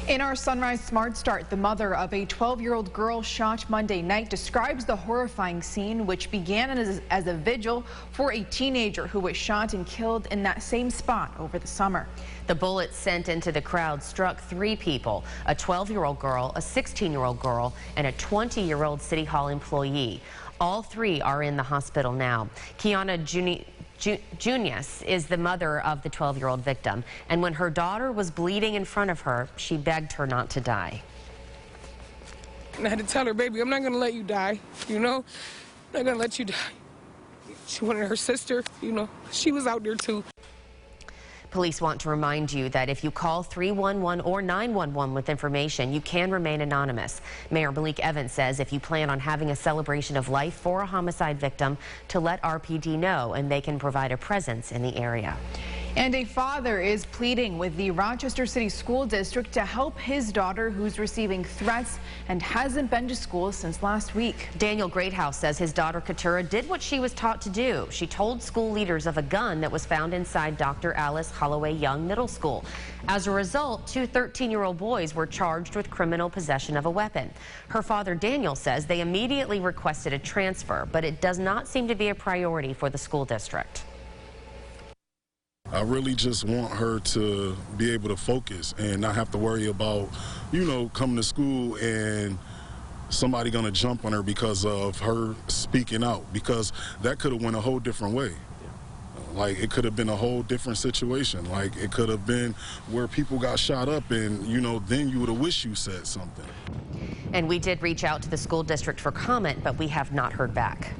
In our Sunrise Smart Start, the mother of a 12-year-old girl shot Monday night describes the horrifying scene, which began as a vigil for a teenager who was shot and killed in that same spot over the summer. The bullet sent into the crowd struck 3 people, a 12-year-old girl, a 16-year-old girl, and a 20-year-old City Hall employee. All 3 are in the hospital now. Kiana Junius is the mother of the 12-year-old victim, and when her daughter was bleeding in front of her, she begged her not to die. And I had to tell her, baby, I'm not going to let you die, you know? I'm not going to let you die. She wanted her sister, you know, she was out there too. Police want to remind you that if you call 311 or 911 with information, you can remain anonymous. Mayor Malik Evans says if you plan on having a celebration of life for a homicide victim, to let RPD know and they can provide a presence in the area. And a father is pleading with the Rochester City School District to help his daughter, who's receiving threats and hasn't been to school since last week. Daniel Greathouse says his daughter Katura did what she was taught to do. She told school leaders of a gun that was found inside Dr. Alice Holloway Young Middle School. As a result, 2 13-year-old boys were charged with criminal possession of a weapon. Her father Daniel says they immediately requested a transfer, but it does not seem to be a priority for the school district. I really just want her to be able to focus and not have to worry about, you know, coming to school and somebody gonna jump on her because of her speaking out, because that could have went a whole different way. Like, it could have been a whole different situation. Like, it could have been where people got shot up and, you know, then you would have wished you said something. And we did reach out to the school district for comment, but we have not heard back.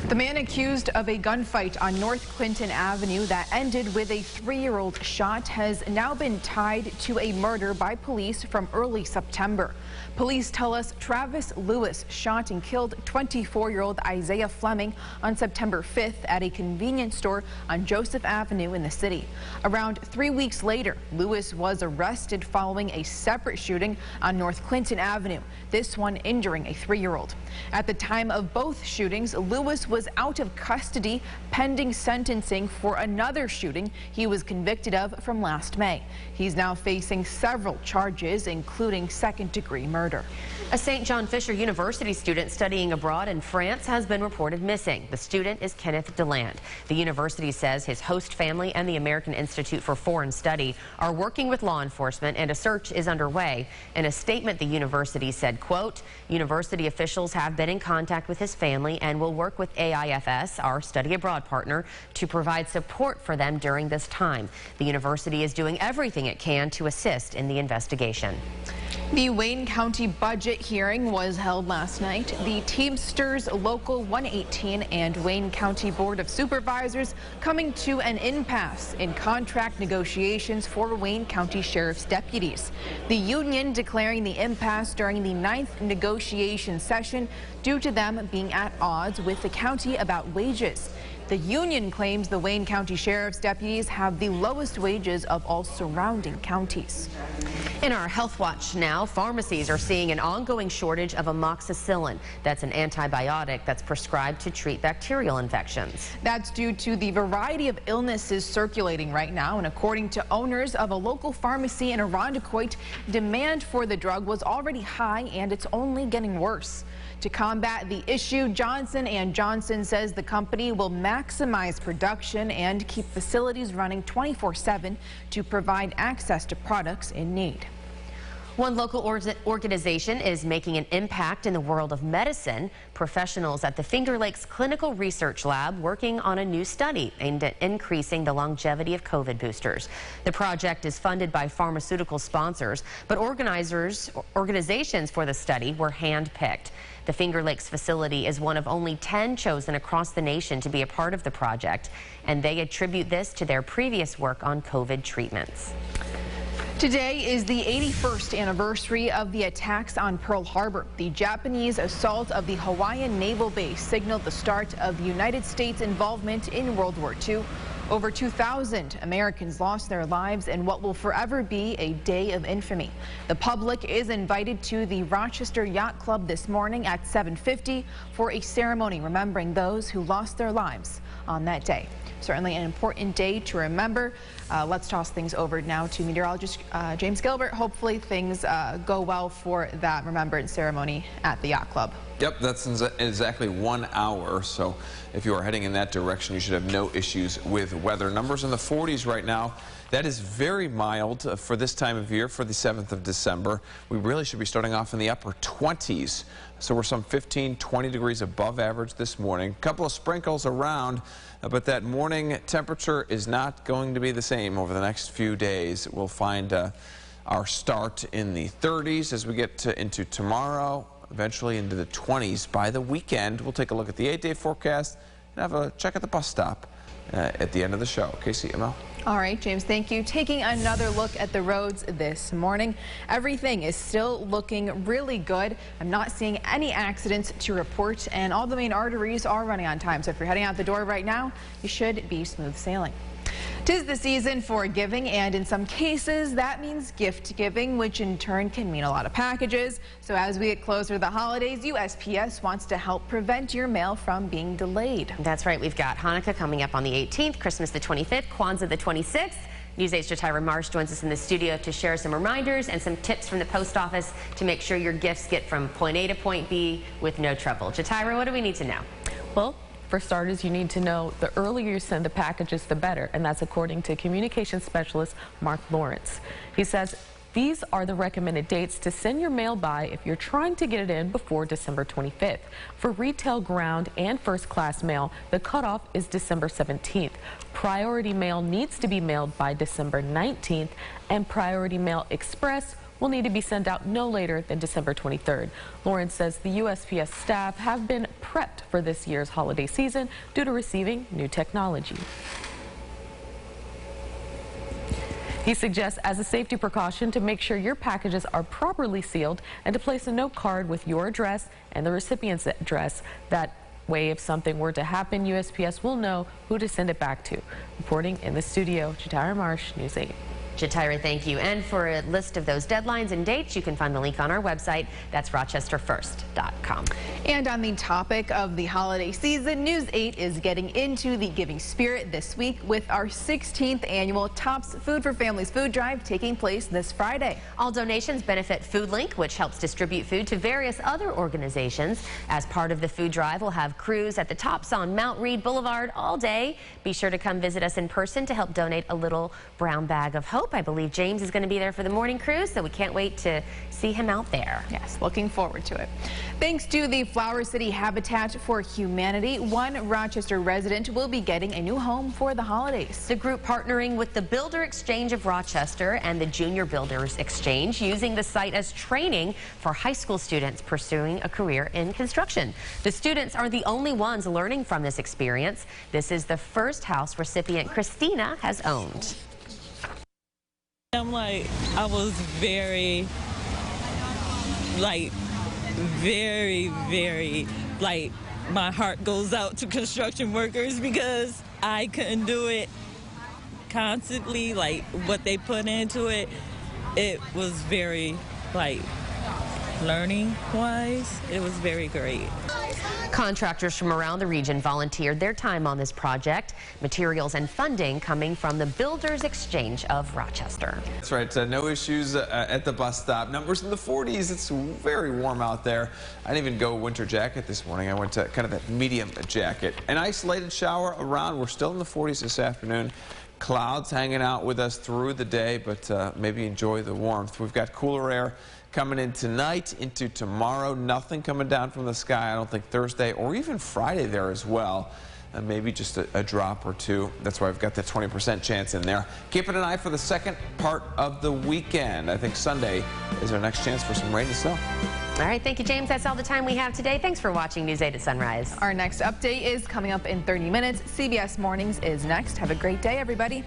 The man accused of a gunfight on North Clinton Avenue that ended with a 3-year-old shot has now been tied to a murder by police from early September. Police tell us Travis Lewis shot and killed 24-year-old Isaiah Fleming on September 5th at a convenience store on Joseph Avenue in the city. Around 3 weeks later, Lewis was arrested following a separate shooting on North Clinton Avenue, this one injuring a 3-year-old. At the time of both shootings, Lewis was out of custody pending sentencing for another shooting he was convicted of from last May. He's now facing several charges, including second-degree murder. A St. John Fisher University student studying abroad in France has been reported missing. The student is Kenneth DeLand. The university says his host family and the American Institute for Foreign Study are working with law enforcement, and a search is underway. In a statement, the university said, quote, "University officials have been in contact with his family and will work with AIFS, our study abroad partner, to provide support for them during this time. The university is doing everything it can to assist in the investigation." The Wayne County budget hearing was held last night. The Teamsters Local 118 and Wayne County Board of Supervisors coming to an impasse in contract negotiations for Wayne County Sheriff's deputies. The union declaring the impasse during the 9th negotiation session due to them being at odds with the county about wages. The union claims the Wayne County Sheriff's deputies have the lowest wages of all surrounding counties. In our Health Watch now, pharmacies are seeing an ongoing shortage of amoxicillin. That's an antibiotic that's prescribed to treat bacterial infections. That's due to the variety of illnesses circulating right now, and according to owners of a local pharmacy in Irondequoit, demand for the drug was already high and it's only getting worse. To combat the issue, Johnson & Johnson says the company will maximize production and keep facilities running 24/7 to provide access to products in need. One local organization is making an impact in the world of medicine. Professionals at the Finger Lakes Clinical Research Lab working on a new study aimed at increasing the longevity of COVID boosters. The project is funded by pharmaceutical sponsors, but organizations for the study were hand-picked. The Finger Lakes facility is one of only 10 chosen across the nation to be a part of the project, and they attribute this to their previous work on COVID treatments. Today is the 81st anniversary of the attacks on Pearl Harbor. The Japanese assault of the Hawaiian Naval Base signaled the start of the United States involvement in World War II. Over 2,000 Americans lost their lives in what will forever be a day of infamy. The public is invited to the Rochester Yacht Club this morning at 7:50 for a ceremony remembering those who lost their lives on that day. Certainly an important day to remember. Let's toss things over now to meteorologist James Gilbert. Hopefully things go well for that remembrance ceremony at the Yacht Club. Yep, that's exactly 1 hour. So if you are heading in that direction, you should have no issues with weather. Numbers in the 40s right now. That is very mild for this time of year, for the 7th of December. We really should be starting off in the upper 20s. So we're some 15, 20 degrees above average this morning. A couple of sprinkles around, but that morning temperature is not going to be the same over the next few days. We'll find our start in the 30s as we get into tomorrow, eventually into the 20s by the weekend. We'll take a look at the 8-day forecast and have a check at the bus stop at the end of the show. Casey, ML. All right, James, thank you. Taking another look at the roads this morning. Everything is still looking really good. I'm not seeing any accidents to report, and all the main arteries are running on time. So if you're heading out the door right now, you should be smooth sailing. 'Tis the season for giving, and in some cases that means gift giving, which in turn can mean a lot of packages. So as we get closer to the holidays, USPS wants to help prevent your mail from being delayed. That's right. We've got Hanukkah coming up on the 18th, Christmas the 25th, Kwanzaa the 26th. News 8's Jatira Marsh joins us in the studio to share some reminders and some tips from the post office to make sure your gifts get from point A to point B with no trouble. Jatira, what do we need to know? Well, for starters, you need to know the earlier you send the packages, the better, and that's according to communications specialist Mark Lawrence. He says these are the recommended dates to send your mail by if you're trying to get it in before December 25th. For retail, ground, and first class mail, the cutoff is December 17th. Priority mail needs to be mailed by December 19th, and Priority Mail Express will need to be sent out no later than December 23rd. Lawrence says the USPS staff have been prepped for this year's holiday season due to receiving new technology. He suggests as a safety precaution to make sure your packages are properly sealed and to place a note card with your address and the recipient's address. That way, if something were to happen, USPS will know who to send it back to. Reporting in the studio, Jatira Marsh, News 8. Jatira, thank you. And for a list of those deadlines and dates, you can find the link on our website. That's rochesterfirst.com. And on the topic of the holiday season, News 8 is getting into the giving spirit this week with our 16th annual Tops Food for Families food drive taking place this Friday. All donations benefit FoodLink, which helps distribute food to various other organizations. As part of the food drive, we'll have crews at the Tops on Mount Read Boulevard all day. Be sure to come visit us in person to help donate a little brown bag of hope. I believe James is going to be there for the morning cruise, so we can't wait to see him out there. Yes, looking forward to it. Thanks to the Flower City Habitat for Humanity, one Rochester resident will be getting a new home for the holidays. The group partnering with the Builder Exchange of Rochester and the Junior Builders Exchange, using the site as training for high school students pursuing a career in construction. The students are the only ones learning from this experience. This is the first house recipient Christina has owned. I was very, my heart goes out to construction workers because I couldn't do it constantly, what they put into it. It was very, learning-wise, it was very great. Contractors from around the region volunteered their time on this project. Materials and funding coming from the Builders Exchange of Rochester. That's right. No issues at the bus stop. Numbers in the 40s. It's very warm out there. I didn't even go winter jacket this morning. I went to kind of that medium jacket. An isolated shower around. We're still in the 40s this afternoon. Clouds hanging out with us through the day, but maybe enjoy the warmth. We've got cooler air coming in tonight into tomorrow. Nothing coming down from the sky, I don't think, Thursday or even Friday there as well. Maybe just a drop or two. That's why I've got that 20% chance in there. Keeping an eye for the second part of the weekend. I think Sunday is our next chance for some rain and snow. All right, thank you, James. That's all the time we have today. Thanks for watching News 8 at Sunrise. Our next update is coming up in 30 minutes. CBS Mornings is next. Have a great day, everybody.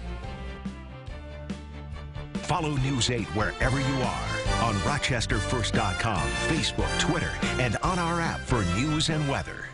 Follow News 8 wherever you are on RochesterFirst.com, Facebook, Twitter, and on our app for news and weather.